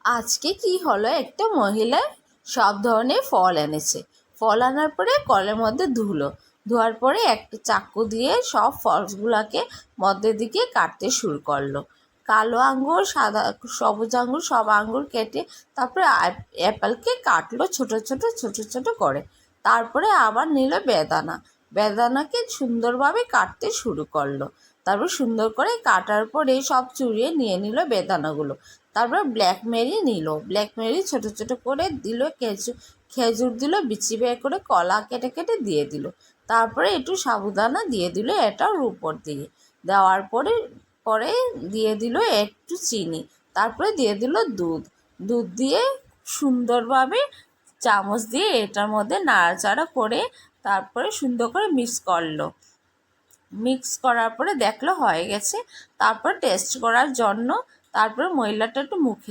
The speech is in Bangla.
আজকে কি হলো, একটা মহিলা সব ধরনের ফল এনেছে। ফল আনার পরে কলের মধ্যে ধোয়ার পরে একটা চাকু দিয়ে সব ফলগুলোকে মধ্যের দিকে কাটতে শুরু করলো। কালো আঙ্গুর, সাদা, সবুজ আঙ্গুর, সব আঙ্গুর কেটে তারপরে অ্যাপেলকে কাটলো ছোট ছোট ছোট ছোট করে। তারপরে আবার নিল বেদানাকে সুন্দরভাবে কাটতে শুরু করলো। তারপর সুন্দর করে কাটার পরে সব চুরিয়ে নিয়ে নিল বেদানাগুলো। তারপর ব্ল্যাকবেরি ছোট ছোট করে দিল, খেজুর দিল, বিচি বের করে, কলা কেটে কেটে দিয়ে দিল। তারপরে একটু সাবুদানা দিয়ে দিল এটার উপর দিয়ে। দেওয়ার পরে পরে দিয়ে দিল একটু চিনি। তারপরে দিয়ে দিল দুধ দিয়ে সুন্দরভাবে চামচ দিয়ে এটার মধ্যে নাড়াচাড়া করে তারপরে সুন্দর করে মিক্স করার পরে দেখলো হয়ে গেছে। তারপর টেস্ট করার জন্য তারপরে মহিলাটা একটু মুখে